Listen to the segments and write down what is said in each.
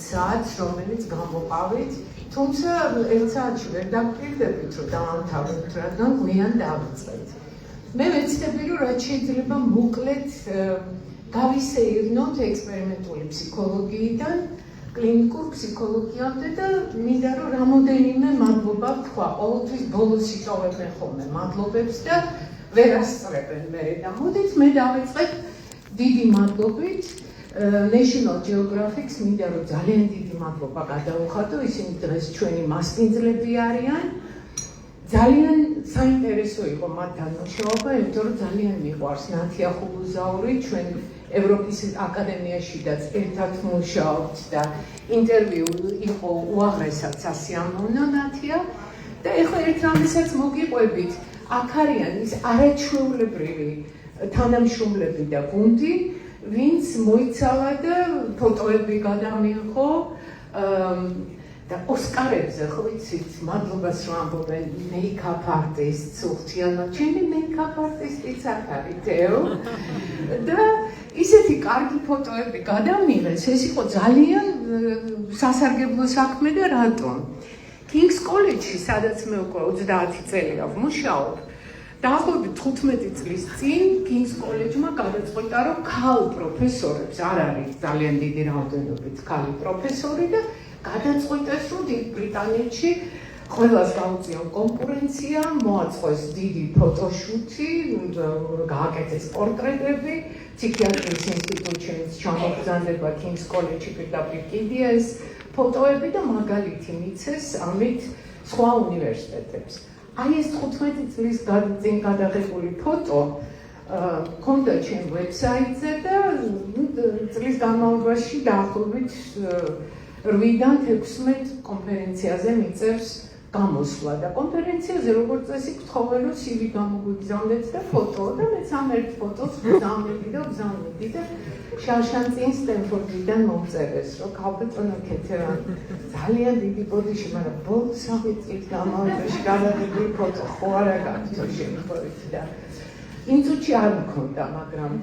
საათს, რომელიც გამოყავით, თუმცა ერთ საათში ვერ დაგვირდებით, რომ დავამთავრებთ, რადგან გვიან დავიწყეთ. მე ვეცდები, რომ რაც შეიძლება მოკლედ გავისეირნოთ ექსპერიმენტული ფსიქოლოგიიდან კლინიკურ ფსიქოლოგიამდე და მინდა რომ რამოდენიმე მადლობა ვთქვა. ყოველთვის ბოლოს იწოვებენ ხოლმე მადლობებს და ვერ ასწრებენ მერე და მოდით მე დავიწყებ დიდი მადლობით National Geographic-ს მინდა რომ ძალიან დიდი მადლობა გადავუხადო, ისინი დღეს ჩვენი მასპინძლები არიან. ძალიან საინტერესო იყო მათთან მუშაობა, იმიტომ რომ ძალიან მიყვარს ნათია ხულუზაური, ჩვენ ევროპის აკადემიაშიდაც ერთად მუშაობთ და ინტერვიუ იყო უაღრესად სასიამოვნო ნათია და ეხლა ერთ რამესაც მოგიყვებით, აქ არიან ის არაჩვეულებრივი თანამშრომლები და გუნდი, ვინც მოიცალა და ფოტოები გადამიღო და ოსკარებზე, ხო ვიცით, მადლობას რომ ამბობენ make-up artists, უხთიანო, ჩემი make-up artist-იც აქ არის, თეო. და ისეთი კარგი ფოტოები გადამიღეს, ეს იყო ძალიან სასარგებლო საქმე და რატომ? King's College-ში, სადაც მე უკვე 30 წელია ვმუშაობ, დაახლოებით 15 წლის წინ King's College-მა გადაწყვიტა, რომ ქალ პროფესორებს არ არის ძალიან დიდი რაოდენობით ქალი პროფესორი და გადაწყვიტეს, რომ დიდ ბრიტანეთში ყველას გაუწიონ კონკურენცია, მოაწყოს დიდი ფოტოშუთი, გააკეთეს პორტრეტები, ფსიქიატრიის ინსტიტუტში ჩამოგზავნდება King's College-ში პირდაპირ კიდია ეს ფოტოები და მაგალითი მიცეს ამით სხვა უნივერსიტეტებს. აი ეს 15 წლის წინ გადაღებული ფოტო მქონდა ჩემ ვებსაიტზე და წლის განმავლობაში დაახლოებით 8-დან 16 კონფერენციაზე მიწერს გამოსვლა და კონფერენციაზე როგორც წესი გთხოვენ რომ CV გამოგვიგზავნეთ და ფოტო და მეც ამ ერთ ფოტოს ვგზავნები და შარშანწინ სტენფორდიდან მომწერეს რომ ქალბატონო ქეთევან ძალიან დიდი ბოდიში, მაგრამ ბოლო 3 წლის განმავლობაში გადაღებული ფოტო ხო არა გაქვთ შემთხვევით და იმ წუთში არ მქონდა, მაგრამ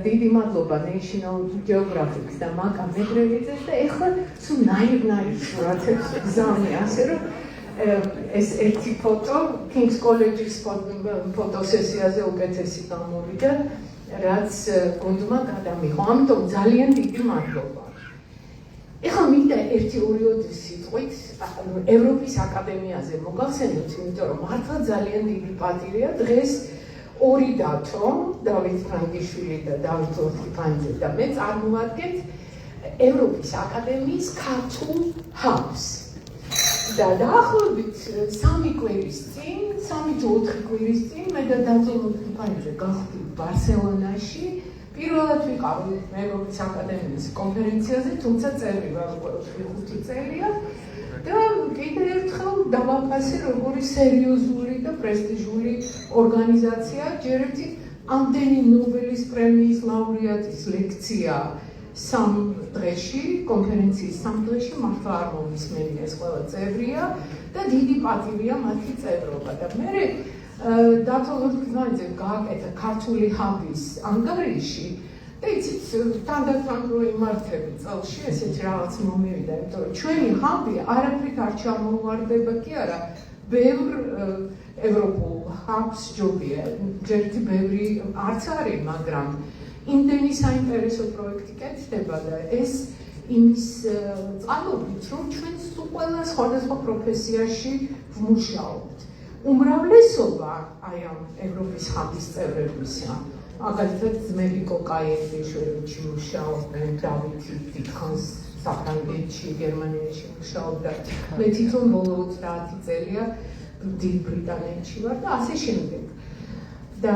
დიდი მადლობა National Geographic-ს და მაკა მეგრელიძეს და ეხლა სულ ნაირ სურათებს გზავნე, ასე რომ ეს ერთი ფოტო King's College-ის ფოტოსესიაზე უკეთესი გამოვიდა, რაც გუნდმა გადამიღო. ამიტომ ძალიან დიდი მადლობა. ეხლა მინდა 1-2 სიტყვით ევროპის აკადემიაზე მოგახსენოთ, იმიტომ რომ მართლა ძალიან დიდი პატივია დღეს ორი დათო, დავით ფრანგიშვილი და დავით ლორთქიფანიძე და მე წარმოვადგენთ ევროპის აკადემიის ქართულ ჰაბს. და დაახლოებით 3 კვირის წინ, 3-4 კვირის წინ მე და დავით ლორთქიფანიძე გავხდით ბარსელონაში, პირველად ვიყავით ევროპის აკადემიის კონფერენციაზე, თუმცა წევრი ვარ უკვე 5 წელია. და კიდევ ერთხელ დავაფასე როგორი სერიოზული და პრესტიჟული ორგანიზაცია, ჯერ ერთი ამდენი ნობელის პრემიის ლაურეატის ლექცია 3 დღეში, კონფერენციის 3 დღეში მართლა არ მომისმენია, ეს ყველა წევრია და დიდი პატივია მათი წევრობა და მე დათო ლორთქიფანიძემ გააკეთა ქართული ჰაბის ანგარიში და იცით, თანდათან რო იმართები წელში ესეთი რაღაც მომივიდა, იმიტომ რომ ჩვენი ჰაბი არაფრით არ ჩამოვარდება კი არა, ბევრ ევროპულ ჰაბს ჯობია, ჯერთი ბევრი არც არის, მაგრამ იმდენი საინტერესო პროექტი კეთდება და ეს იმის წყალობით, რომ ჩვენ სულ ყველა სხვადასხვა პროფესიაში ვმუშაობთ. უმრავლესობა აი ამ ევროპის ჰაბის წევრებისა, მაგალითად ძმები კოკაიელიშვილი მუშაობდნენ, დავითი დიდხანს საფრანგეთში, გერმანიაში მუშაობდა, მე თვითონ ბოლო 30 წელია დიდ ბრიტანეთში ვარ და ასე შემდეგ. და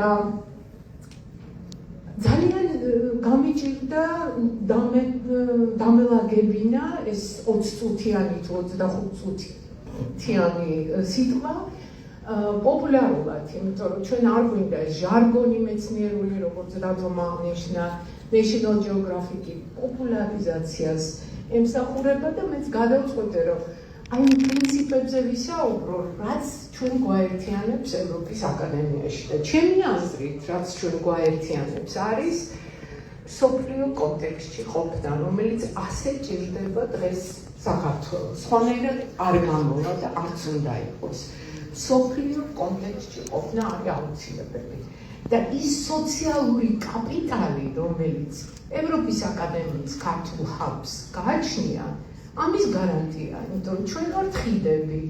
ძალიან გამიჭირდა დამელაგებინა ეს 20 წუთიანი თუ 25 წუთიანი სიტყვა პოპულარულად, იმიტომ რომ ჩვენ არ გვინდა ჟარგონი მეცნიერული, როგორც რატომ აღნიშნა National Geographic-ი პოპულარიზაციას ემსახურება და მეც გადავწყვეტე, რომ აი იმ პრინციპებზე ვისაუბრო, რაც ჩვენ გვაერთიანებს ევროპის აკადემიაში და ჩემი აზრით, რაც ჩვენ გვაერთიანებს არის მსოფლიო კონტექსტში ყოფნა, რომელიც ასე ჭირდება დღეს საქართველოს. სხვანაირად არ გამოვა და არც უნდა იყოს. მსოფლიო კონტექსტში ყოფნა არის აუცილებელი. და ის სოციალური კაპიტალი, რომელიც ევროპის აკადემიის ქართულ ჰაბს გააჩნია, ამის გარანტია, იმიტომ რომ ჩვენ ვართ ხიდები,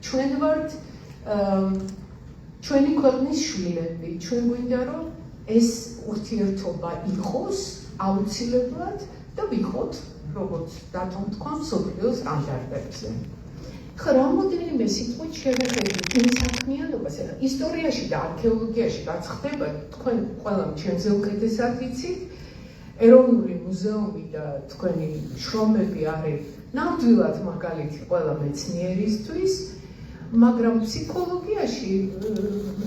ჩვენ ვართ ჩვენი ქვეყნის შვილები, ჩვენ გვინდა რომ ეს ურთიერთობა იყოს აუცილებლად და ვიყოთ, როგორც დათომ თქვა, მსოფლიო სტანდარტებზე. ხა რამოდენიმე სიტყვით შევხედოთ იმ საქმიანობას, ისტორიაში და არქეოლოგიაში რაც ხდება, თქვენ ყველამ ჩემზე უკეთესად იცით, ეროვნული მუზეუმი და თქვენი შრომები არის ნამდვილად მაგალითი ყველა მეცნიერისთვის, მაგრამ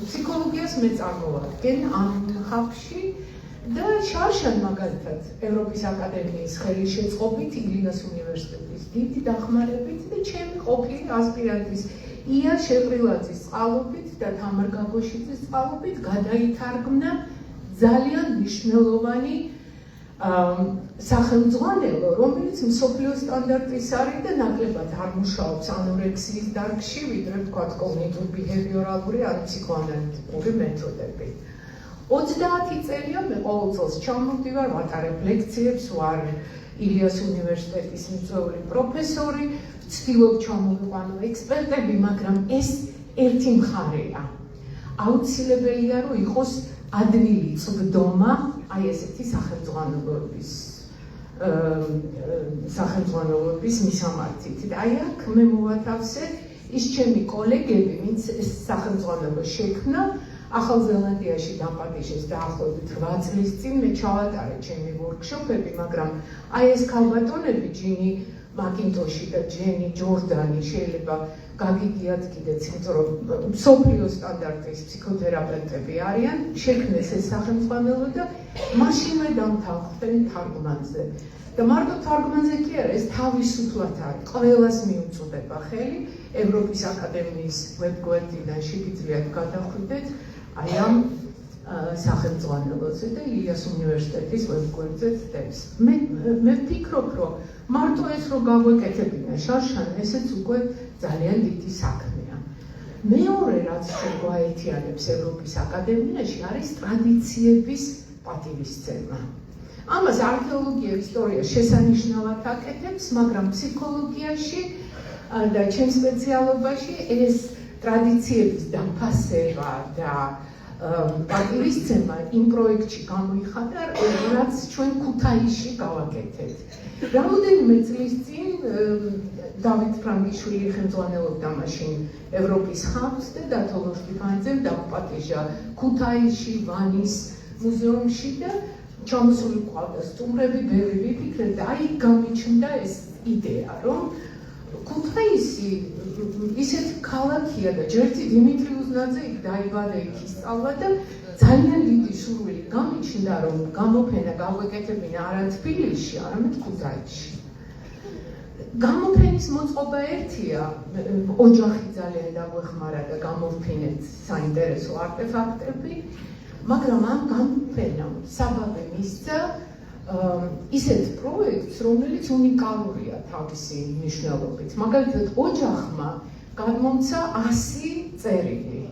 ფსიქოლოგიას მე წარმოვადგენ ამ ხალხში და შარშან მაგალითად ევროპის აკადემიის ხელშეწყობით ილიას უნივერსიტეტის დიდი დახმარებით და ჩემი ყოფილი ასპირანტის ია შეყრილაძის წყალობით და თამარ გაგოშიძის წყალობით გადაითარგმნა ძალიან მნიშვნელოვანი სახელმძღვანელო, რომელიც მსოფლიო სტანდარტის არის და ნაკლებად არ მუშაობს ანორექსიის დარგში, ვიდრე ვთქვათ კოგნიტურ-ბიჰევიორალური ან ფსიქოანალიტიკური მეთოდები. 30 წელია მე ყოველ წელს ჩამოვდივარ, ვატარებ ლექციებს, ვარ ილიას უნივერსიტეტის მიწვეული პროფესორი, ვცდილობ ჩამოვიყვანო ექსპერტები, მაგრამ ეს ერთი მხარეა. აუცილებელია რომ იყოს ადვილი წვდომა აი ესეთი სახელმძღვანელოების მისამართით. აი აქ მე მოვათავსე ის ჩემი კოლეგები, ვინც ეს სახელმძღვანელო შექმნა, ახალ ზელანდიაში დამპატიჟეს დაახლოებით 8 წლის წინ მე ჩავატარე ჩემი ვორქშოპები, მაგრამ აი ეს ქალბატონები, ჯინი მაკინტოში და ჯენი ჯორდანი შეიძლება გაგიგიათ კიდეც, იმიტომ რომ მსოფლიო სტანდარტის ფსიქოთერაპევტები არიან, შექმნეს ეს სახელმძღვანელო და მაშინვე დამთავრდნენ თარგმანზე. და მარტო თარგმანზე კი არა, ეს თავისუფლად არის, ყველას მიუწვდება ხელი, ევროპის აკადემიის ვებგვერდიდან შეგიძლიათ გადახვიდეთ აი ამ სახელმძღვანელოზე და ილიას უნივერსიტეტის ვებგვერდზე ხდებს. მე ვფიქრობ, რომ მარტო ეს რომ გაგვეკეთებინა შარშან, ესეც უკვე ძალიან დიდი საქმეა. მეორე რაც ჩვენ გვაერთიანებს ევროპის აკადემიაში არის ტრადიციების პატივისცემა. ამას არქეოლოგია, ისტორია შესანიშნავად აკეთებს, მაგრამ ფსიქოლოგიაში და ჩემ სპეციალობაში ეს ტრადიციების დაფასება და პატივისცემა იმ პროექტში გამოიხატა, რაც ჩვენ ქუთაისში გავაკეთეთ. რამოდენიმე წლის წინ დავით ფრანგიშვილი ხელმძღვანელობდა მაშინ ევროპის ხაბს და დათო სტიფანიძემ დაუპატიჟა ქუთაისში, ვანის მუზეუმში და ჩამოსული ყავდა სტუმრები, ბევრი ვიფიქრეთ და აი გამიჩნდა ეს იდეა, რომ ქუთაისი ისეთი ქალაქია და ჯერთი დიმიტრი უზნაძე იქ დაიბადა, იქ ისწავლა და ძალიან დიდი სურვილი გამიჩნდა, რომ გამოფენა გავეკეთებინა არა თბილისში, არამედ ქუთაისში. გამოფენის მოწყობა ერთია, ოჯახი ძალიან დაგვეხმარა და გამოვფინეთ საინტერესო არტეფაქტები, მაგრამ ამ გამოფენამ საბაბე მისცა ისეთ პროექტს, რომელიც უნიკალურია თავისი მნიშვნელობით. მაგალითად, ოჯახმა გადმომცა 100 წერილი,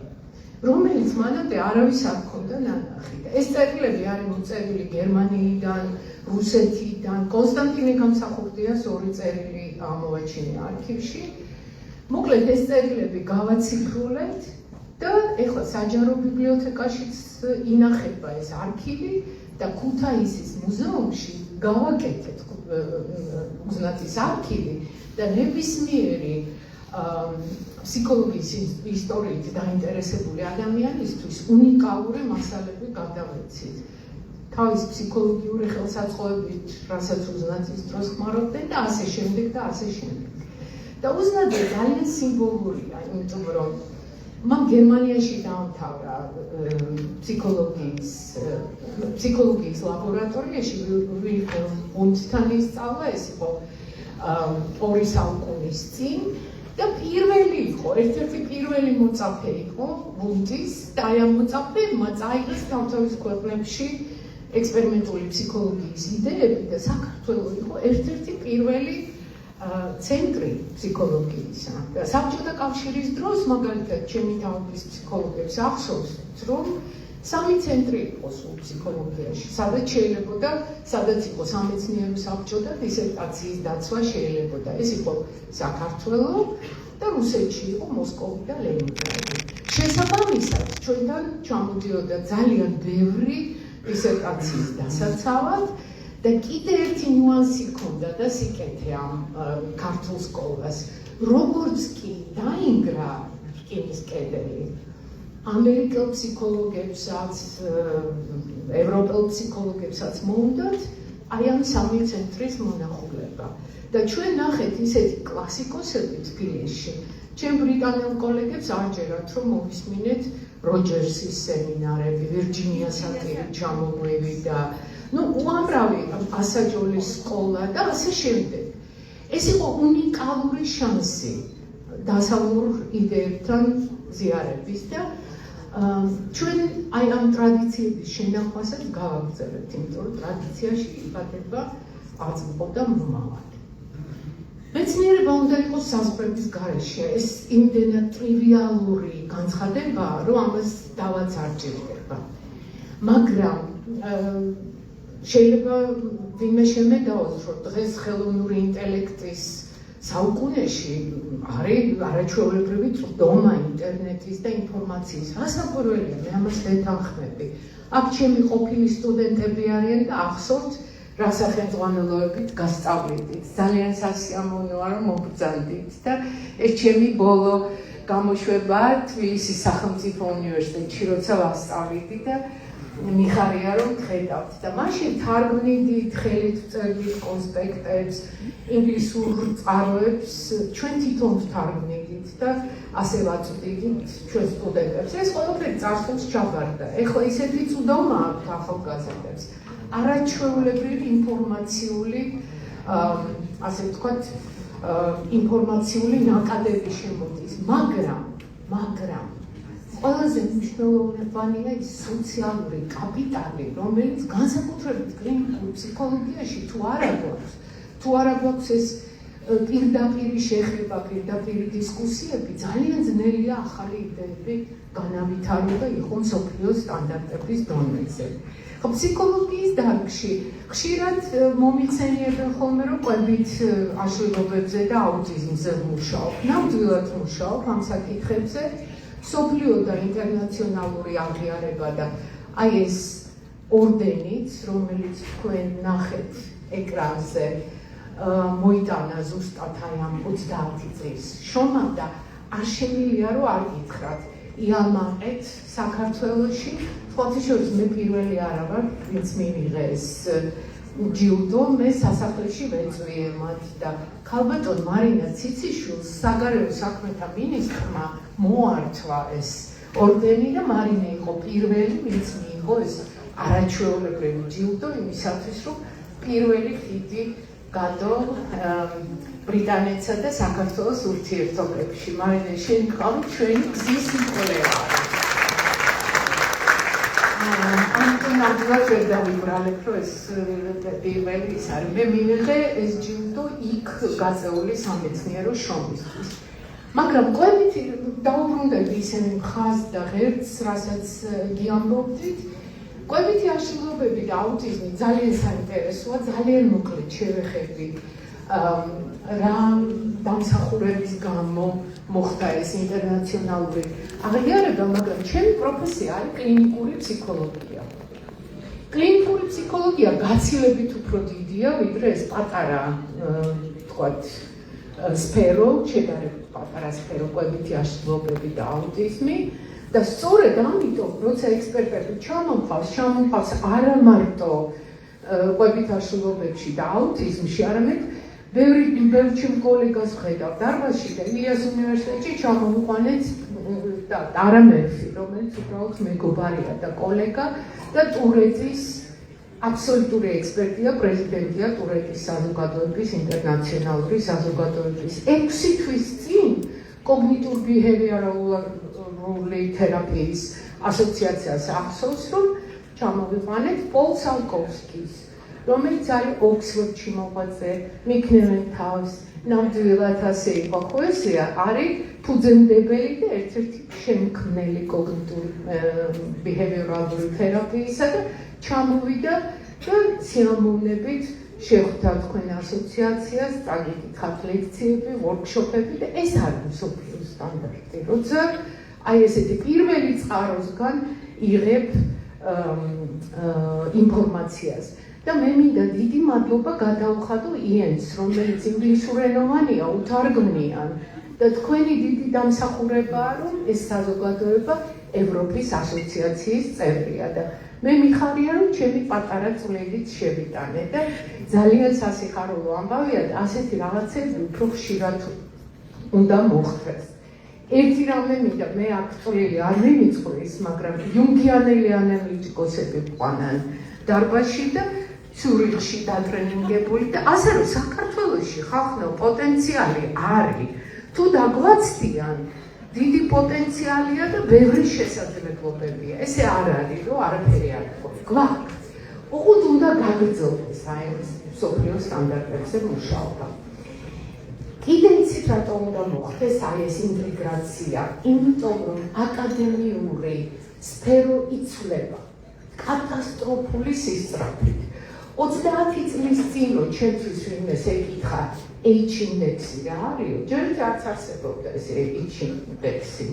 რომელიც მანამდე არავის არ ჰქონდა ნანახი. ეს წერილები არის მოწერილი გერმანიიდან, რუსეთიდან, კონსტანტინე გამსახურდიას 2 წერილი ამოვაჩინე არქივში. მოკლედ ეს წერილები გავაციფრულეთ და ეხლა საჯარო ბიბლიოთეკაშიც ინახება ეს არქივი და ქუთაისის მუზეუმში გავაკეთეთ უზნაძის არქივი და ნებისმიერი ფსიქოლოგიის ისტორიით დაინტერესებული ადამიანისთვის უნიკალური მასალები გადავეცით. თავის ფსიქოლოგიური ხელსაწყოებით, რასაც უზნაძის დროს ხმარობდნენ და ასე შემდეგ და ასე შემდეგ. და უზნაძე ძალიან სიმბოლურია, იმიტომ რომ მან გერმანიაში დაამთავრა ფსიქოლოგიის ლაბორატორიაში, ვილჰელმ ვუნდთან ისწავლა, ეს იყო 2 საუკუნის წინ და პირველი იყო, ერთ-ერთი პირველი მოწაფე იყო ვუნდის და აი ამ მოწაფეებმა წაიღეს თავთავის ქვეყნებში ექსპერიმენტული ფსიქოლოგიის იდეები და საქართველოს იყო ერთ-ერთი პირველი ცენტრი ფსიქოლოგიისა. და საბჭოთა კავშირის დროს მაგალითად ჩემი თაობის ფსიქოლოგებს ახსოვს, რომ 3 ცენტრი იყო სულ ფსიქოლოგიაში, სადაც შეიძლებოდა, სადაც იყო სამეცნიერო საბჭო და დისერტაციის დაცვა შეიძლებოდა. ეს იყო საქართველო და რუსეთში იყო მოსკოვი და ლენინგრადი. შესაბამისად, ჩვენთან ჩამოდიოდა ძალიან ბევრი დისერტაციის დასაცავად და კიდე ერთი ნიუანსი ჰქონდა და სიკეთე ამ ქართულ სკოლას. როგორც კი დაინგრა რკინის კედელი, ამერიკელ ფსიქოლოგებსაც, ევროპელ ფსიქოლოგებსაც მოუნდათ აი ამ 3 ცენტრის მონახულება. და ჩვენ ნახეთ ისეთი კლასიკოსები თბილისში. ჩემ ბრიტანელ კოლეგებს არ ჯერათ, რომ მოვისმინეთ როჯერსის სემინარები, ვირჯინია საკირი ჩამომვევი და უამრავი ასაჯოლის სკოლა და ასე შემდეგ. ეს იყო უნიკალური შანსი დასავლურ იდეებთან ზიარების და ჩვენ აი ამ ტრადიციების შენახვასაც გავაგრძელებთ, იმიტომ რომ ტრადიციაში იბადება აზრყო და მომავალი. მეცნიერება უნდა იყოს საზღვრების გარეშე. ეს იმდენად ტრივიალური განცხადებაა, რომ ამას დავაც არ ჭირდება. მაგრამ შეიძლება ვინმე შემედაოს, რომ დღეს ხელოვნური ინტელექტის საუკუნეში არის არაჩვეულებრივი წვდომა ინტერნეტის და ინფორმაციის. რასაკვირველია, მე ამას ვეთანხმები. აქ ჩემი ყოფილი სტუდენტები არიან და ახსოვთ, რა სახელმძღვანელოებით გასწავლიდით. ძალიან სასიამოვნოა, რომ მოგბრძანდით და ეს ჩემი ბოლო გამოშვება თბილისის სახელმწიფო უნივერსიტეტში, როცა ვასწავლიდი და მიხარია რომ ხედავთ და მაშინ თარგმნიდით, ხელით ვწერდით კონსპექტებს, ინგლისურ წყაროებს, ჩვენ თვითონ ვთარგმნიდით და ასე ვაწვდიდით ჩვენ სტუდენტებს. ეს ყველაფერი წარსულს ჩაბარდა. ეხლა ისეთი წვდომა აქვს ახალგაზრდებს. არაჩვეულებრივი ინფორმაციული, ასე ვთქვათ, ინფორმაციული ნაკადები შემოდის, მაგრამ ყველაზე მნიშვნელოვანია ის სოციალური კაპიტალი, რომელიც განსაკუთრებით კლინიკურ ფსიქოლოგიაში თუ არა გვაქვს ეს პირდაპირი შეხება, პირდაპირი დისკუსიები, ძალიან ძნელია ახალი იდეები განავითარო და იყო მსოფლიოს სტანდარტების დონეზე. ფსიქოლოგიის დარგში ხშირად მომიხსენიებენ ხოლმე, რომ კვებით აშლილობებზე და აუტიზმზე ვმუშაობ. ნამდვილად ვმუშაობ ამ საკითხებზე. მსოფლიო და ინტერნაციონალური აღიარება და აი ეს ორდენიც, რომელიც თქვენ ნახეთ ეკრანზე, მოიტანა ზუსტად აი ამ 30 წლის შრომა და არ შემიძლია რომ არ გითხრათ, იალმაყეთ საქართველოში, ხოთიშორის მე პირველი არა ვარ, ვინც მიიღე ეს ჯილდო, მე სასახლეში ვეწვიემად და ქალბატონ მარინა ციციშვილს საგარეო საქმეთა მინისტრმა მოართვა ეს ორდენი და მარინა იყო პირველი, ვინც მიიღო ეს არაჩვეულებრივი ჯილდო იმისათვის, რომ პირველი ხიდი გადო ბრიტანეთსა და საქართველოს ურთიერთობებში. მარინა, შენ გყავი ჩვენი გზის სიკვდილეა. ნამდვილად ვერ დავიბრალებ, რომ ეს პირველი ის არის. მე მივიღე ეს ჯილდო იქ გაწეული სამეცნიერო შრომისთვის. მაგრამ კვებით დაუბრუნდები ისინი მხარს და ღერწს, რასაც გიამბობდით, კვებითი აშლილობები და აუტიზმი ძალიან საინტერესოა, ძალიან მოკლედ შევეხები რა დამსახურების გამო მოხდა ეს ინტერნაციონალური აღიარება, მაგრამ ჩემი პროფესია არის კლინიკური ფსიქოლოგია. კლინიკური ფსიქოლოგია გაცილებით უფრო დიდია, ვიდრე ეს პატარა, ვთქვათ, სფერო, შედარებით პატარა სფერო, კვებითი აშლილობები და აუტიზმი. და სწორედ ამიტომ, როცა ექსპერტები ჩამომყავს არა მარტო კვებით აშლილობებში და აუტიზმში, არამედ ბევრი ჩემ კოლეგას ვხედავ დარბაზში და ილიას უნივერსიტეტში ჩამოვიყვანეთ და არა მერფი, რომელიც უბრალოდ მეგობარია და კოლეგა და ტურეთის აბსოლუტური ექსპერტია, პრეზიდენტია ტურეთის საზოგადოების, ინტერნაციონალური საზოგადოების. 6 თვის წინ კოგნიტურ-ბიჰევიორალური თერაპიის ასოციაციას ახსოვს, რომ ჩამოვიყვანეთ პოლ სალკოვსკის, რომელიც არის ოქსფორდში მოღვაწე, მიქნევენ თავს, ნამდვილად ასე იყო პოეზია, არის ფუძემდებელი და ერთ-ერთი შემქმნელი კოგნიტური ბიჰევიორალური თერაპიისა და ჩამოვიდა და სიამოვნებით შეხვდა თქვენ ასოციაციას, წაგიკითხათ ლექციები, ვორქშოპები და ეს არის მსოფლიო სტანდარტი. როცა აი ესეთი პირველი წყაროსგან იღებ ინფორმაციას. და მე მინდა დიდი მადლობა გადავხადო იენს, რომელიც ინგლისურენოვანია, უთარგმნიან და თქვენი დიდი დამსახურებაა, რომ ეს საზოგადოება ევროპის ასოციაციის წევრია და მე მიხარია, რომ ჩემი პატარა წვლილით შევიტანე და ძალიან სასიხარულო ამბავია და ასეთი რაღაცები უფრო ხშირად უნდა მოხდეს. ერთი რამე მინდა, მე აქ წვლილი არ მიმიწვრის, მაგრამ იუნგიანელი ანალიტიკოსები ყვანან დარბაზში და ცურიხში დატრენინგებული და ასე რომ საქართველოში ხალხო პოტენციალი არის. თუ დაგვაცდიან, დიდი პოტენციალია და ბევრი შესაძლებლობებია. ესე არ არის, რომ არაფერი არ გვაქვს. უყურთ უნდა გაგრძელდეს აი ეს მსოფლიო სტანდარტებზე მუშაობა. კიდევ იცით რატომ უნდა მოხდეს აი ეს ინტეგრაცია? იმიტომ რომ აკადემიური სფერო იცვლება კატასტროფული სისწრაფით. 30 წლის წინ რო ჩემთვის ვინმეს ეკითხა H ინდექსი რა არის? ჯერ არც არსებობდა ეს H ინდექსი.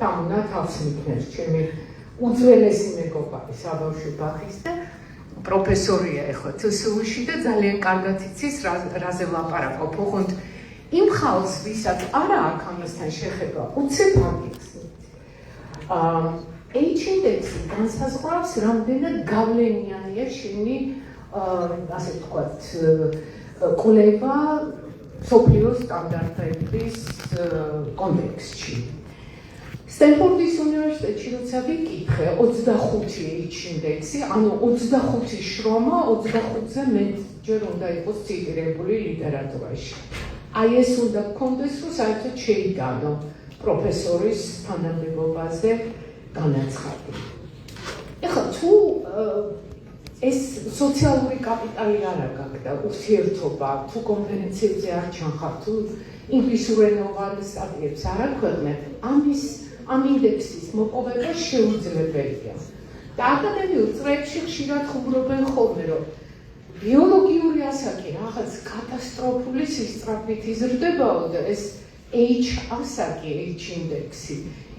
თამუნა თავს მიქნევს ჩემი უძველესი მეგობარი საბავშვო ბაღის და პროფესორია ეხლა TSU-ში და ძალიან კარგად იცის რაზე ვლაპარაკობ. ოღონდ იმ ხალხს, ვისაც არა აქვს ამასთან შეხება, უცებ აგიხსნით. H ინდექსი განსაზღვრავს, რამდენად გავლენიანია შენი ასე ვთქვათ, კვლევა მსოფლიო სტანდარტების კონტექსტში. სტენფორდის უნივერსიტეტში როცა ვიკითხე 25 H ინდექსი, ანუ 25 შრომა 25-ზე მეტჯერ უნდა იყოს ციტირებული ლიტერატურაში. აი ეს უნდა გქონდეს, რომ საერთოდ შეიტანო პროფესორის თანამდებობაზე განაცხადი. ეხლა თუ ეს სოციალური კაპიტალი არ აქვს და ურთიერთობა, თუ კონფერენციებზე არ ჩანხარ, თუ ინგლისურენოვან სტატიებს არ აქვეყნებ, ამ ინდექსის მოპოვება შეუძლებელია. და აკადემიურ წრეებში ხშირად ხუმრობენ ხოლმე, რომ ბიოლოგიური ასაკი რაღაც კატასტროფული სისწრაფით იზრდებაო და ეს H ასაკი, H ინდექსი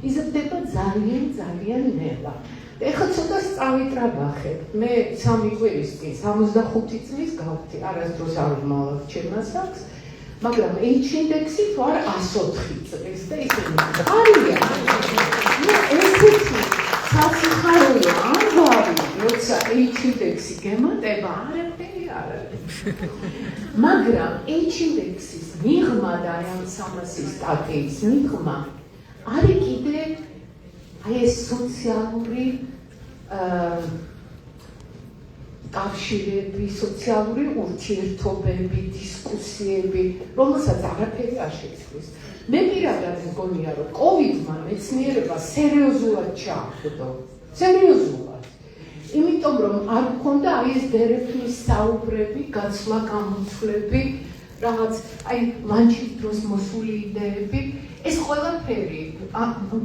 იზრდება ძალიან ნელა. ეხლა ცოტა სწავიტრაბახებ. მე 3 კვირის წინ 65 წლის გავხდი, არასდროს არ ვმალავ ჩემ ასაკს, მაგრამ H ინდექსი თუ არ 104 წლის და ისინი არიან. ესეთი სასიხარულო ამბავი, როცა H ინდექსი გემატება, არაფერი არ არის. მაგრამ H ინდექსის მიღმა და ამ 300 სტატიის მიღმა არის კიდე აი ეს სოციალური კავშირები, სოციალური ურთიერთობები, დისკუსიები, რომელსაც არაფერი არ შეცვლის. მე პირადად მგონია, რომ COVID-მა მეცნიერება სერიოზულად ჩაახდო. სერიოზულად. იმიტომ რომ არ მქონდა აი ეს დერეფნის საუბრები, გაცვლა-გამოცვლები, რაღაც აი ლანჩის დროს მოსული იდეები. ეს ყველაფერი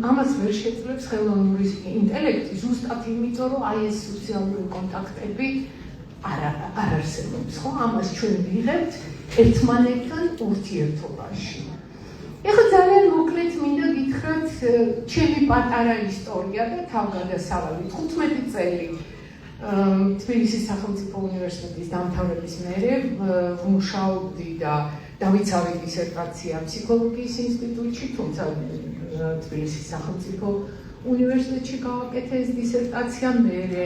ამას ვერ შეძლებს ხელოვნური ინტელექტი, ზუსტად იმიტომ, რომ აი ეს სოციალური კონტაქტები არ არსებობს, ხო? ამას ჩვენ ვიღებთ ერთმანეთთან ურთიერთობაში. ეხლა ძალიან მოკლედ მინდა გითხრათ ჩემი პატარა ისტორია და თავგადასავალი. 15 წელი თბილისის სახელმწიფო უნივერსიტეტის დამთავრების მერე ვმუშაობდი და დავიცავი დისერტაცია ფსიქოლოგიის ინსტიტუტში, თუმცა თბილისის სახელმწიფო უნივერსიტეტში გავაკეთე ეს დისერტაცია, მერე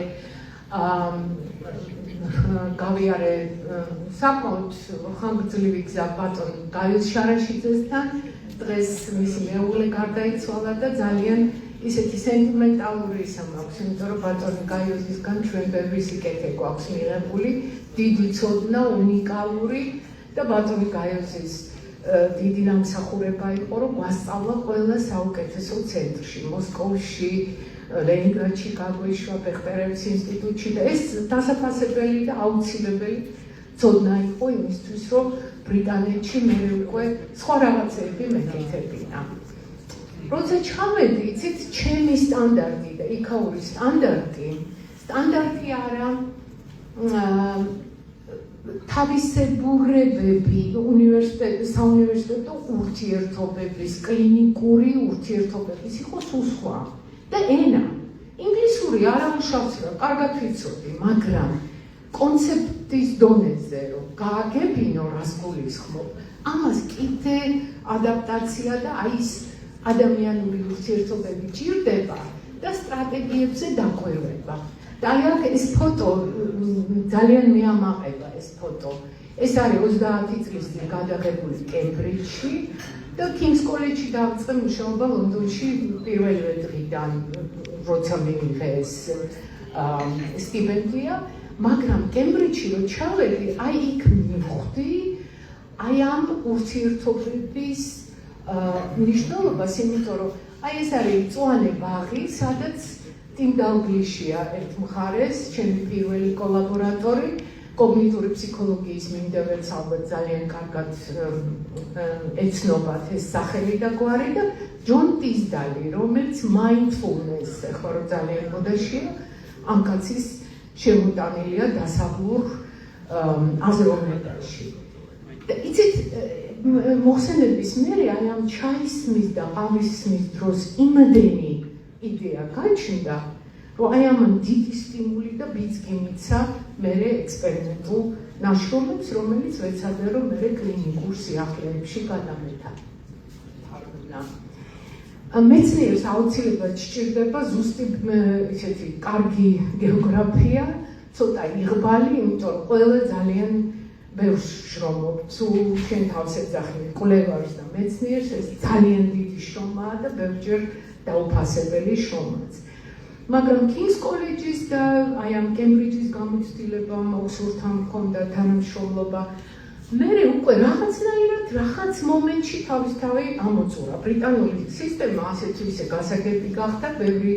გავიარე საკმაოდ ხანგრძლივი გზა ბატონ გაიოს შარაშიძესთან, დღეს მისი მეუღლე გარდაიცვალა და ძალიან ისეთი სენტიმენტალური ისა მაქვს, იმიტომ რომ ბატონი გაიოსისგან ჩვენ ბევრი სიკეთე გვაქვს მიღებული, დიდი ცოდნა, უნიკალური და ბატონი გაიოსის დიდი დამსახურება იყო, რომ გვასწავლა ყველა საუკეთესო ცენტრში, მოსკოვში, ლენინგრადში გაგვეშვა ბეხტერევის ინსტიტუტში და ეს დასაფასებელი და აუცილებელი ცოდნა იყო იმისთვის, რომ ბრიტანეთში მე უკვე სხვა რაღაცეები მეკითხებინა. როცა ჩავედი, იცით, ჩემი სტანდარტი და იქაური სტანდარტი არა თავისებურებები საუნივერსიტეტო ურთიერთობების, კლინიკური ურთიერთობების იყო სულ სხვა. და ენა, ინგლისური არ ამუშავს რა, კარგად ვიცოდი, მაგრამ კონცეპტის დონეზე რომ გააგებინო რას გულისხმობ, ამას კიდე ადაპტაცია და აი ეს ადამიანური ურთიერთობები ჭირდება და სტრატეგიებზე დაკვირვება. და აი აქ ეს ფოტო ძალიან მეამაყება ეს ფოტო. ეს არის 30 წლის წინ გადაღებული კემბრიჯში და King's College-ში დავიწყე მუშაობა ლონდონში პირველივე დღიდან, როცა მიიღე ეს სტიპენდია, მაგრამ კემბრიჯში რო ჩავედი, აი იქ მივხვდი აი ამ ურთიერთობების მნიშვნელობას, იმიტომ რომ აი ეს არის მწვანე ბაღი, სადაც ტიმ დალგლიშია ერთ მხარეს, ჩემი პირველი კოლაბორატორი, კოგნიტური ფსიქოლოგიის მიმდევრებს ალბათ ძალიან კარგად ეცნობათ ეს სახელი და გვარი და ჯონ ტიზდალი, რომელიც mindfulness ახლა რომ ძალიან მოდაშია, ამ კაცის შემოტანილია დასავლურ აზროვნებაში. და იცით, მოხსენების მერე აი ამ ჩაისმის და ყავისმის დროს იმდენი იდეა გაჩნდა, რომ აი ამან დიდი სტიმული და ბიძგი მიცა მერე ექსპერიმენტულ ნაშრომებს, რომელიც ვეცადე რომ მერე კლინიკურ სიახლეებში გადამეთა. მეცნიერს აუცილებლად სჭირდება ზუსტი ისეთი კარგი გეოგრაფია, ცოტა იღბალი, იმიტომ რომ ყველა ძალიან ბევრს შრომობ, თუ შენ თავს ეძახი კვლევარს და მეცნიერს, ეს ძალიან დიდი შრომაა და ბევრჯერ დაუფასებელი შრომაც. მაგრამ King's College-ის და აი ამ კემბრიჯის გამოცდილებამ, ოქსფორდთან მქონდა თანამშრომლობა, მე უკვე რაღაცნაირად რაღაც მომენტში თავისთავად ამოწურა. ბრიტანული სისტემა ასეთ ისე გასაგები გახდა, ბევრი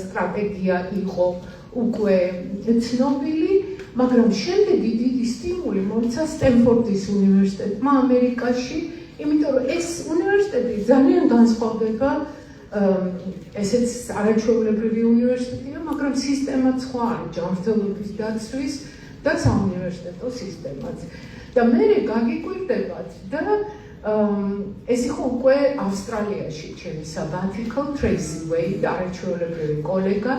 სტრატეგია იყო უკვე ცნობილი, მაგრამ შემდეგი დიდი სტიმული მოიცა სტენფორდის უნივერსიტეტმა ამერიკაში, იმიტომ რომ ეს უნივერსიტეტი ძალიან განსხვავდება ესეც არაჩვეულებრივი უნივერსიტეტია, მაგრამ სისტემა სხვა არის, ჯანმრთელობის დაცვის და საუნივერსიტეტო სისტემაც. და მე გაგიკვირდებათ და ეს იყო უკვე ავსტრალიაში ჩემი sabbatical, Tracy Wade, არაჩვეულებრივი კოლეგა,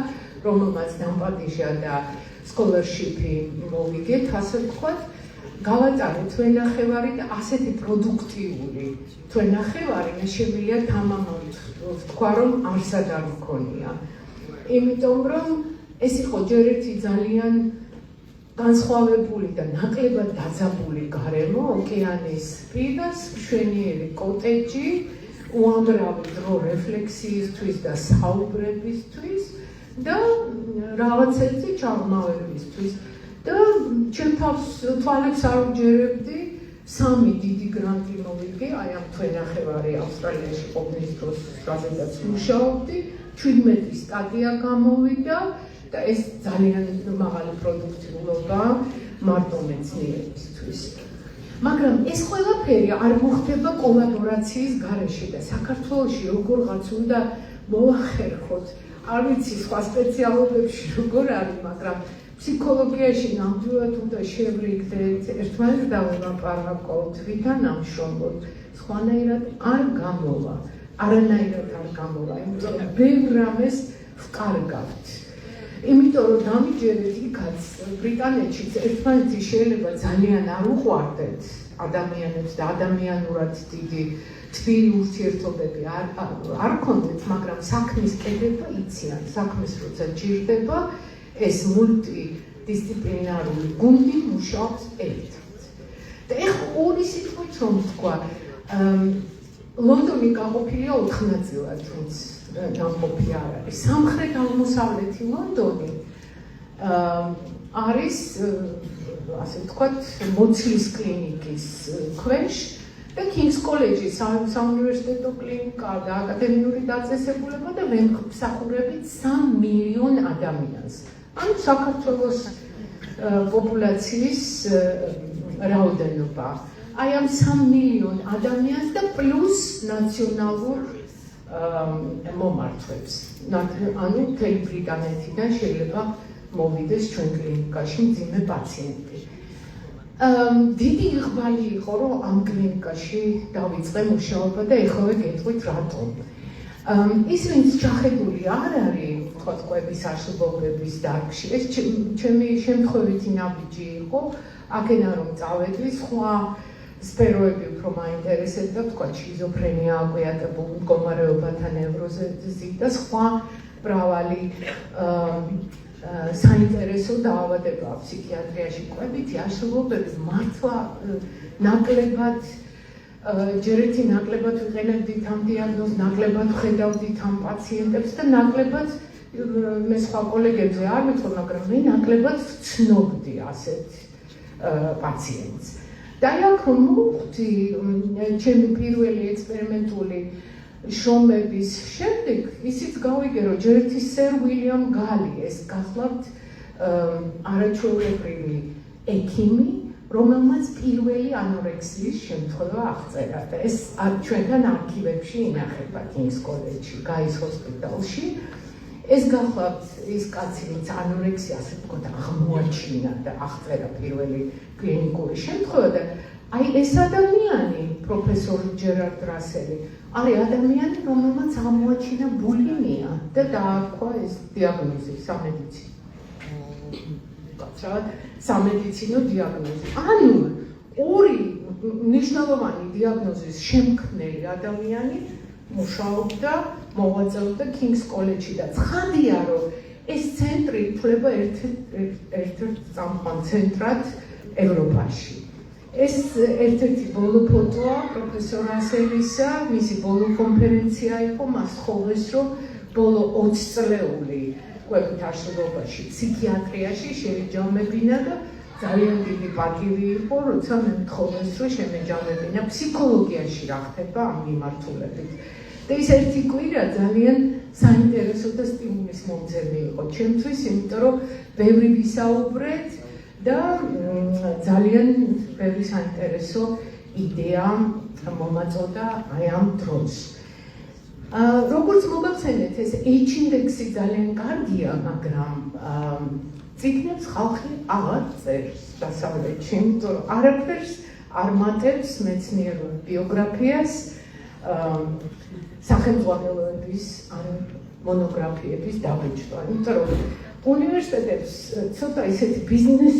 რომელმაც დამპატიჟა და scholarship-ი მოვიგეთ, ასე ვთქვათ, გავატარე თვენახევარი და ასეთი პროდუქტიული თვენახევარი მე შემიძლია თამამად ვთქვა, რომ არსად არ მქონია. იმიტომ რომ ეს იყო ჯერ ერთი ძალიან განსხვავებული და ნაკლებად დაძაბული გარემო, ოკეანის პირას, მშვენიერი კოტეჯი, უამრავი დრო რეფლექსიისთვის და საუბრებისთვის და რაღაცებზე ჩაღრმავებისთვის. და ჩემ თავს თვალებს არ ვჯერებდი, 3 დიდი გრანტი მოვიგე, აი ამ თვენახევარი ავსტრალიაში ყოფნის დროს, რაზედაც მუშაობდი, 17 სტატია გამოვიდა და ეს ძალიან მაღალი პროდუქტიულობა მარტო მეცნიერებისთვის. მაგრამ ეს ყველაფერი არ მოხდება კოლაბორაციის გარეშე და საქართველოში როგორღაც უნდა მოახერხოთ, არ ვიცი სხვა სპეციალობებში როგორ არის, მაგრამ ფსიქოლოგიაში ნამდვილად უნდა შევრიგდეთ, ერთმანეთს დავულაპარაკოთ, ვითანამშრომლოთ, სხვანაირად არ გამოვა, არანაირად არ გამოვა, იმიტომ რომ ბევრ რამეს ვკარგავთ. იმიტომ რომ დამიჯერეთ იქაც ბრიტანეთშიც ერთმანეთი შეიძლება ძალიან არ უყვარდეთ ადამიანებს და ადამიანურად დიდი თბილი ურთიერთობები არ ქონდეთ, მაგრამ საქმის კეთება იციან, საქმეს როცა ჭირდება, ეს მულტიდისციპლინარული გუნდი მუშაობს ერთად. და ეხლა ორი სიტყვით რომ ვთქვა, ლონდონი გაყოფილია 4 ნაწილად, თუმც დამყოფი არ არის. სამხრეთ-აღმოსავლეთი ლონდონი არის, ასე ვთქვათ, მოცლის კლინიკის ქვეშ და King's College-ის საუნივერსიტეტო კლინიკა და აკადემიური დაწესებულება და ვემსახურებით 3 მილიონ ადამიანს. ანუ საქართველოს პოპულაციის რაოდენობა. აი ამ 3 მილიონ ადამიანს და პლუს ნაციონალურ მომართვებს. ანუ მთელი ბრიტანეთიდან შეიძლება მოვიდეს ჩვენ კლინიკაში მძიმე პაციენტი. დიდი იღბალი იყო, რომ ამ კლინიკაში დავიწყე მუშაობა და ეხლა გეტყვით რატომ. ის ვინც ჩახედული არ არის ყვების არსებობების დარგში, ეს ჩემი შემთხვევითი ნაბიჯი იყო, აქედან რომ წავედი, სხვა სფეროები უფრო მაინტერესებდა, თქვათ შიზოფრენია, აკვიატებულ მდგომარეობათა ნევროზი და სხვა მრავალი საინტერესო დაავადება ფსიქიატრიაში ყვებითი არსებობები მართლა ნაკლებად ჯერ ერთი ნაკლებად ვიყენებდით ამ დიაგნოზს, ნაკლებად ხედავდით ამ პაციენტებს და ნაკლებად მე სხვა კოლეგებზე არ მეთქვა, მაგრამ მე ნაკლებად ვცნობდი ასეთ პაციენტს. და აქ მოვხვდი ჩემი პირველი ექსპერიმენტული შრომების შემდეგ ისიც გავიგე, რომ ჯერ ერთი სერ უილიამ გალი ეს გახლავთ არაჩვეულებრივი ექიმი, რომელმაც პირველი ანორექსიის შემთხვევა აღწერა და ეს ჩვენთან არქივებში ინახება King's College-ში, Guy's Hospital-ში. ეს გახლავთ ის კაცი, ვინც ანორექსიას თქო და აღმოაჩინა და აღწერა პირველი კლინიკური შემთხვევა და აი ეს ადამიანი, პროფესორ ჯერარდ რასელი, არის ადამიანი, რომელმაც აღმოაჩინა ბულიმია და დაარქვა ეს დიაგნოზი სამედიცინო დიაგნოზი. ანუ ორი მნიშვნელოვანი დიაგნოზის შემქმნელი ადამიანი მუშაობდა, მოღვაწეობდა King's College-ში და ცხადია, რომ ეს ცენტრი ითვლება ერთ-ერთ წამყვან ცენტრად ევროპაში. ეს ერთ-ერთი ბოლო ფოტოა პროფესორ ასელისა, მისი ბოლო კონფერენცია იყო, მას ხოვეს, რომ ბოლო 20 წლეული კვებით არსებობაში ფსიქიატრიაში შეეჯამებინა და ძალიან დიდი პატივი იყო, როცა მე მთხოვეს, რომ შემეჯამებინა ფსიქოლოგიაში რა ხდება ამ მიმართულებით. და ის ერთი კვირა ძალიან საინტერესო და სტიმულის მომცემი იყო ჩემთვის, იმიტომ რომ ბევრი ვისაუბრეთ და ძალიან ბევრი საინტერესო იდეა მომაწოდა აი ამ დროს. როგორც მოგახსენეთ, ეს H-ინდექსი ძალიან კარგია, მაგრამ წიგნებს ხალხი აღარ წერს დასავლეთში, იმიტომ რომ არაფერს არ მატებს მეცნიერულ ბიოგრაფიას, სახელმძღვანელოების ან მონოგრაფიების დაბეჭდა. იმიტომ რომ უნივერსიტეტებს ცოტა ისეთი ბიზნეს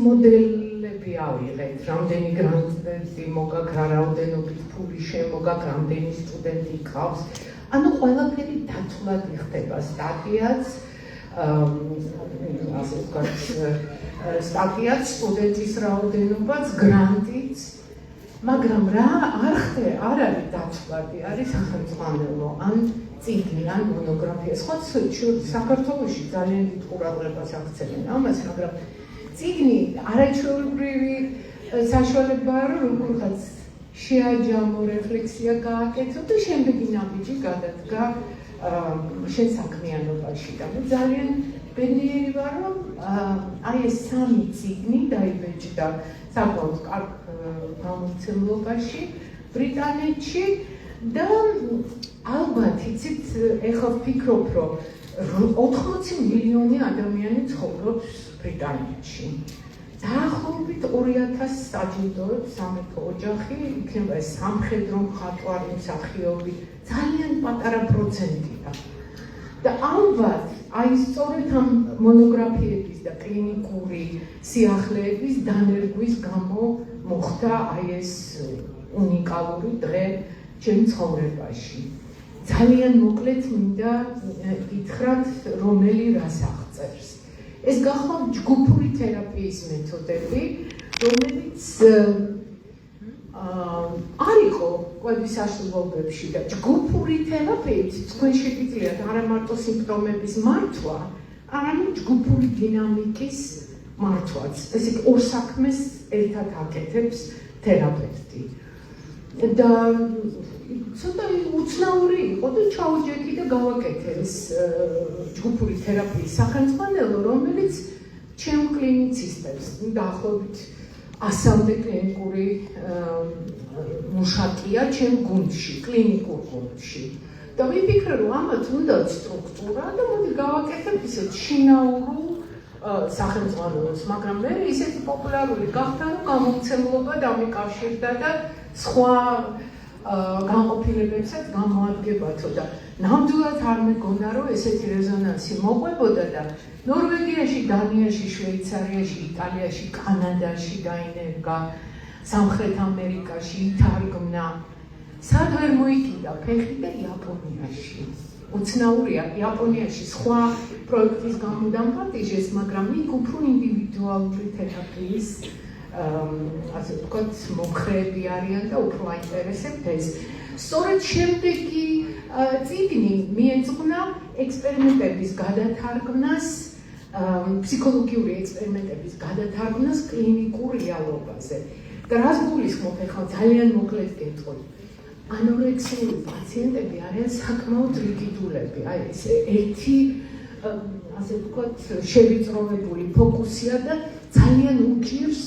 მოდელები ავიღეთ, რამდენი გრანტი მოგაქვს, რა რაოდენობით ფული შემოგაქვს, რამდენი სტუდენტი გყავს. ანუ ყველაფერი დათვლად ხდება, სტატიაც, ასე ვთქვათ, სტატიაც, სტუდენტის რაოდენობაც, გრანტიც, მაგრამ რა არ არის დათვლადი, არის სახელმძღვანელო, ან წიგნი, ან მონოგრაფია. სხვა საქართველოში ძალიან დიდ ყურადღებას აქცევენ ამას, მაგრამ წიგნი არაჩვეულებრივი საშუალებაა, რომ როგორღაც შეაჯამო, რეფლექსია გააკეთო და შემდეგი ნაბიჯი გადადგა შენ საქმიანობაში. და მე ძალიან ბედნიერი ვარ, რომ აი ეს 3 წიგნი დაიბეჭდა საკმაოდ კარგ გამომცემლობაში ბრიტანეთში და ალბათ იცით, ეხლა ვფიქრობ, რომ 80 მილიონი ადამიანი ცხოვრობს ბრიტანეთში. დაახლოებით 2000 საჯილდოებს სამეფო ოჯახი, იქნება ეს სამხედრო მხატვარი, მსახიობი, ძალიან პატარა პროცენტია. და ალბათ, აი სწორედ ამ მონოგრაფიების და კლინიკური სიახლეების დანერგვის გამო მოხდა აი ეს უნიკალური დღე ჩემ ცხოვრებაში. ძალიან მოკლედ მინდა გითხრათ, რომელი რას აღწერს. ეს გახლავთ ჯგუფური თერაპიის მეთოდები, რომელიც არ იყო კვების არსებობებში და ჯგუფური თერაპიით თქვენ შეგიძლიათ არა მარტო სიმპტომების მართვა, არამედ ჯგუფური დინამიკის მართვაც. ესე იგი ორ საქმეს ერთად აკეთებს თერაპევტი. და ცოტა უცნაური იყო და ჩავჯექი და გავაკეთე ეს ჯგუფური თერაპიის სახელმძღვანელო, რომელიც ჩემ კლინიცისტებს დაახლოებით 100-მდე კლინიკური მუშაკია ჩემ გუნდში, კლინიკურ გუნდში. და ვიფიქრე, რომ ამათ უნდა სტრუქტურა და მოდი გავაკეთებ ისეთ შინაურულ სახელმძღვანელოს, მაგრამ მე ისეთი პოპულარული გახდა, რომ გამომცემლობა დამიკავშირდა და სხვა განყოფილებებსაც გამოადგებათო და ნამდვილად არ მეგონა, რომ ესეთი რეზონანსი მოყვებოდა და ნორვეგიაში, დანიაში, შვეიცარიაში, იტალიაში, კანადაში დაინერგა, სამხრეთ ამერიკაში ითარგმნა. სად ვერ მოიკიდა ფეხი და იაპონიაში. უცნაურია, იაპონიაში სხვა პროექტის გამო დამპატიჟეს, მაგრამ იქ უფრო ინდივიდუალური თერაპიის ასე ვთქვათ, მომხრეები არიან და უფრო აინტერესებთ ეს. სწორედ შემდეგი წიგნი მიეძღვნა ექსპერიმენტების გადათარგმნას, ფსიქოლოგიური ექსპერიმენტების გადათარგმნას კლინიკურ რეალობაზე. და რას გულისხმობ ახლა ძალიან მოკლედ გეტყვი. ანორექსიული პაციენტები არიან საკმაოდ რიგიდულები. აი ეს ერთი ასე ვთქვათ, შევიწროვებული ფოკუსია და ძალიან უჭირს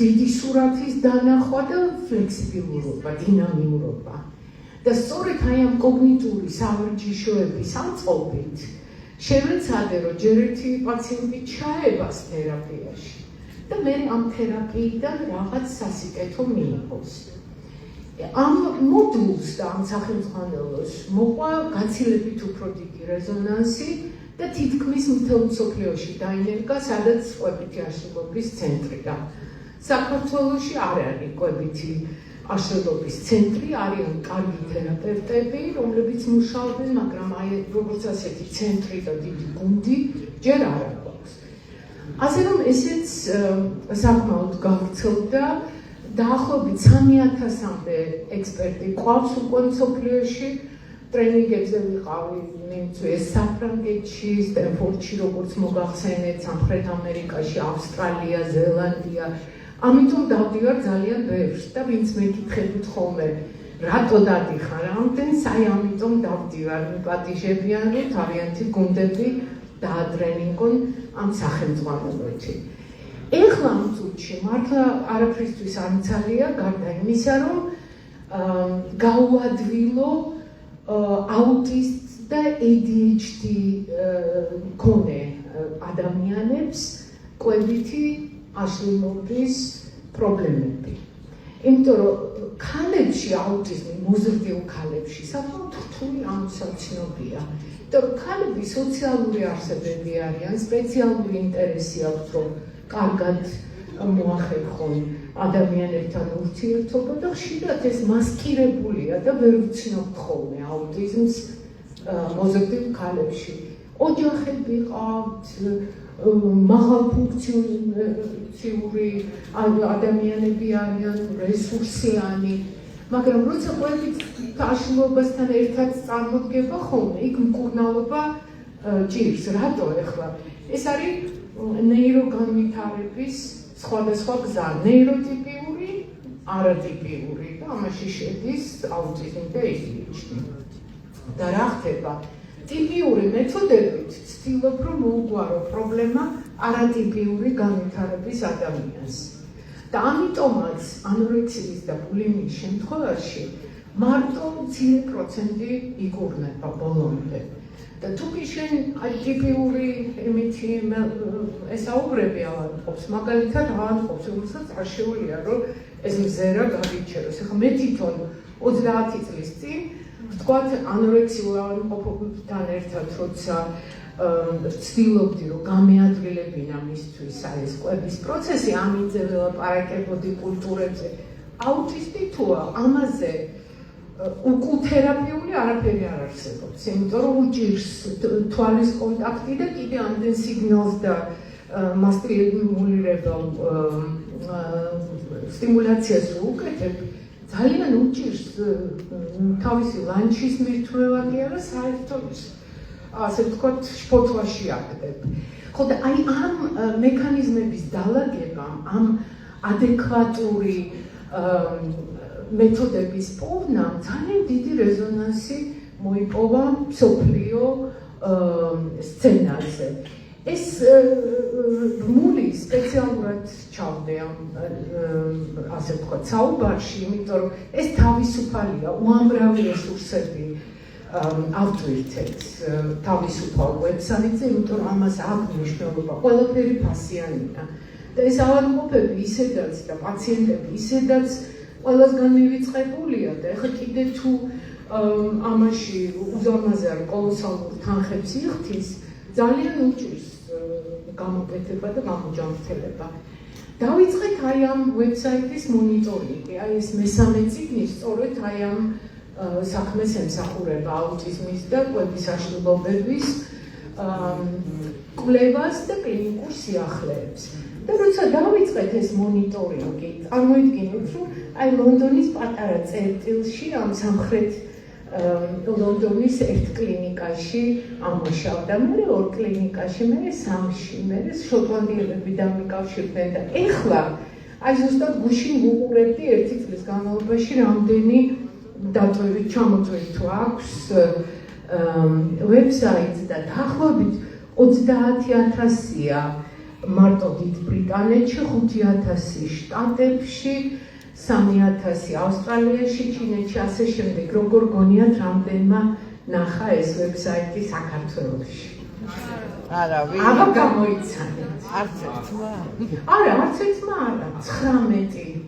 დიდი სურათის დანახვა და ფლექსიბილურობა, დინამიურობა. და სწორედ აი ამ კოგნიტური სავარჯიშოების აწყობით შევეცადე, რომ ჯერ ერთი პაციენტი ჩაებას თერაპიაში და მე ამ თერაპიიდან რაღაც სასიკეთო მიიღოს. ამ მოდულს და ამ სახელმძღვანელოს მოყვა გაცილებით უფრო დიდი რეზონანსი და თითქმის მთელ მსოფლიოში დაინერგა, სადაც კვებითი აშლილობის ცენტრი და საქართველოში არ არის კვებითი აშლილობის ცენტრი, არიან კარგი თერაპევტები, რომლებიც მუშაობენ, მაგრამ აი როგორც ასეთი ცენტრი და დიდი გუნდი ჯერ არ აქვს. ასე რომ ესეც საკმაოდ გავრცელდა. დაახლოებით 3000-მდე ექსპერტი ყავს უკვე მსოფლიოში, ტრენინგებზე ვიყავი, ეს საფრანგეთში, სტენფორდში, როგორც მოგახსენეთ, სამხრეთ ამერიკაში, ავსტრალია, ზელანდია. ამიტომ დავდივარ ძალიან ბევრს და ვინც მეკითხებით ხოლმე, რატო დადიხარ ამდენს, აი ამიტომ დავდივარ, მიპატიჟებიან, რომ თავიანთი გუნდები დაატრენინგონ ამ სახელმძღვანელოში. ეხლა ამ წუთში მართლა არაფრისთვის არ მცალია, გარდა იმისა, რომ გაუადვილო აუტისტ და ADHD მქონე ადამიანებს კვებითი აშლილობის პრობლემები. იმიტომ რომ ქალებში აუტიზმი, მოზრდილ ქალებში საკმაოდ რთული ამოსაცნობია. იმიტომ რომ ქალები სოციალური არსებები არიან, სპეციალური ინტერესი აქვს, რომ კარგად მოახერხონ ადამიანებთან ურთიერთობა და ხშირად ეს მასკირებულია და ვერ ვცნობთ ხოლმე აუტიზმს მოზრდილ ქალებში. ოჯახები ყავთ, მაღალფუნქციური ადამიანები არიან, რესურსიანი, მაგრამ როცა კვებით აშლილობასთან ერთად წარმოდგება ხოლმე, იქ მკურნალობა ჭირს. რატო ახლა? ეს არის ნეიროგანვითარების სხვადასხვა გზა, ნეიროტიპიური, არატიპიური და ამაში შედის აუტიზმი და ADHD. და რა ხდება? ტიპიური მეთოდებით ვცდილობ, რომ მოუგვარო პრობლემა არატიპიური განვითარების ადამიანს. და ამიტომაც ანორექსიის და ბულიმიის შემთხვევაში მარტო 10% იკურნება ბოლომდე. და თუ კი შენ აი ტიპიური იმითი ესაუბრები ავადმყოფს, მაგალითად ავადმყოფს, რომელსაც არ შეუძლია, რომ ეს მზერა გაგიჩეროს. ახლა მე თვითონ 30 წლის წინ ვთქვათ, ანორექსიულ ავადმყოფობთან ერთად, როცა ვცდილობდი, რომ გამეადვილებინა მისთვის ეს კვების პროცესი, ამინძე ველაპარაკებოდი კულტურებზე. აუტისტი თუა, ამაზე უკუთერაპიული არაფერი არ არსებობს, იმიტომ რომ უჭირს თვალის კონტაქტი და კიდე ამდენ სიგნალს და მასტიმულირებელ სტიმულაციას რო უკეთებ, ძალიან უჭირს თავისი ლანჩის მირთმევა კი არა, საერთოდ ასე ვთქვათ, შფოთვაში აგდებ. ხო და აი ამ მექანიზმების დალაგებამ, ამ ადეკვატური მეთოდების პოვნა ძალიან დიდი რეზონანსი მოიპოვა მსოფლიო სცენაზე. ეს მული სპეციალურად ჩავდე ასე ვთქვათ საუბარში, იმიტომ რომ ეს თავისუფალია, უამრავი რესურსები ავტვირთებს თავისუფალ ვებსაიტზე, იმიტომ რომ ამას აქვს მნიშვნელობა, ყველაფერი ფასიანია. და ეს ავადმყოფები ისედაც და პაციენტები ისედაც ყველასგან მივიწყებულია და ეხლა კიდე თუ ამაში უზარმაზარ კოლოსალურ თანხებს იხდის, ძალიან უჭირს გამოკეთება და გამოჯანმრთელება. დავიწყეთ აი ამ ვებსაიტის მონიტორინგი, აი ეს მესამე წიგნი სწორედ აი ამ საქმეს ემსახურება აუტიზმის და კვების აშლილობების კვლევას და კლინიკურ სიახლეებს. და როცა დავიწყეთ ეს მონიტორინგი, წარმოიდგინეთ, რომ აი ლონდონის პატარა წერტილში ამ სამხრეთ ლონდონის ერთ კლინიკაში ამუშავდა, მე ორ კლინიკაში, მე სამში, მე შოტლანდიელები დამიკავშირდნენ და ეხლა აი ზუსტად გუშინ ვუყურებდი ერთი წლის განმავლობაში რამდენი დატოვებით ჩამოწვევით თუ აქვს ვებსაიტს და დაახლოებით 30,000-ია მარტო დიდ ბრიტანეთში, 5,000 შტატებში, 3,000 ავსტრალიაში, ჩინეთში, ასე შემდეგ. როგორ გონიათ რამდენმა ნახა ეს ვებსაიტი საქართველოში? არა, აბა გამოიცანეთ. არც ერთმა? არა, არც ერთმა არა, 19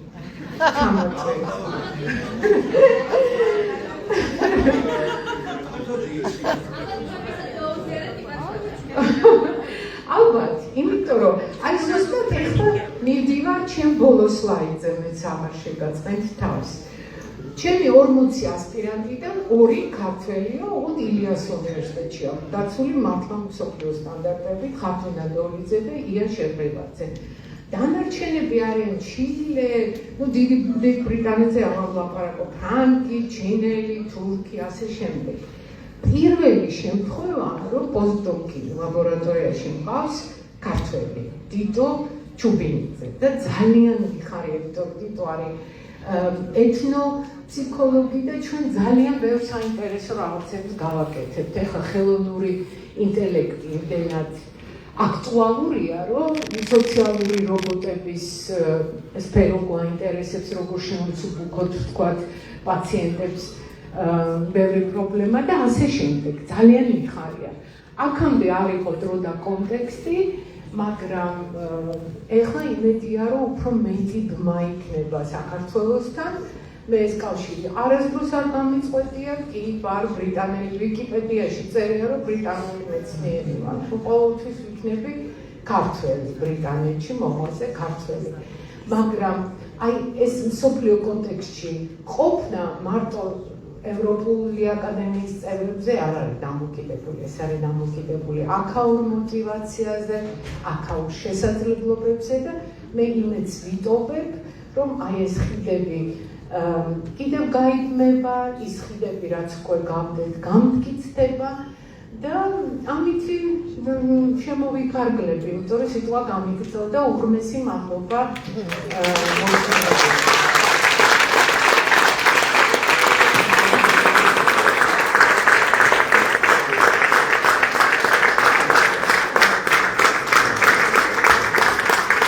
ჩამოწვევით. ალბათ, იმიტომ რომ აი ზუსტად ეხლა მივდივარ ჩემ ბოლო სლაიდზე, მეც აღარ შეგაწყენთ თავს. ჩემი 40 ასპირანტიდან 2 ქართველია, უღოდ ილიას უნივერსიტეტში აქვს დაცული მართლა მსოფლიო სტანდარტებით, ხათუნა დოლიძე და ია შეღრებაძე. დანარჩენები არიან ჩილე, დიდი ბრიტანეთზე აღარ ვლაპარაკობ, ფრანკი, ჩინელი, თურქი, ასე შემდეგ. პირველი შემთხვევაა, რომ პოსტდოკი ლაბორატორიაში მყავს ქართველი, დიდო ჩუბინიძე და ძალიან მიხარია, რომ დიდო არის ეთნოფსიქოლოგი და ჩვენ ძალიან ბევრ საინტერესო რაღაცებს გავაკეთებთ. ეხლა ხელოვნური ინტელექტი იმდენად აქტუალურია, რომ სოციალური რობოტების სფერო გვაინტერესებს, როგორ შემოწუხოთ, ვთქვათ, პაციენტებს ბევრი პრობლემა და ასე შემდეგ. ძალიან მიხარია. აქამდე არ იყო დრო და კონტექსტი, მაგრამ ეხლა იმედია, რომ უფრო მეტი ბმა იქნება საქართველოსთან. მე ეს კავშირი არასდროს არ გამიწყვეტია, კი, ვარ ბრიტანელი, ვიკიპედიაში წერია, რომ ბრიტანული მეცნიერი ვარ. ყოველთვის ვიქნები ქართველი, ბრიტანეთში მოღვაწე ქართველი. მაგრამ აი ეს მსოფლიო კონტექსტში ყოფნა მარტო ევროპული აკადემიის წევრებზე არ არის დამოკიდებული, ეს არის დამოკიდებული აქაურ мотивაციაზე, აქაურ შესაძლებლობებზე და მე იმედს ვიტოვებ, რომ აი ეს ხიდები კიდევ გაიგმება, ის ხიდები რაც უკვე გავდეთ, გამტკიცდება და ამით შემოვიქარგლები, იმიტომ რომ სიტყვა გამიგრძელდა, უღრმესი მადლობა.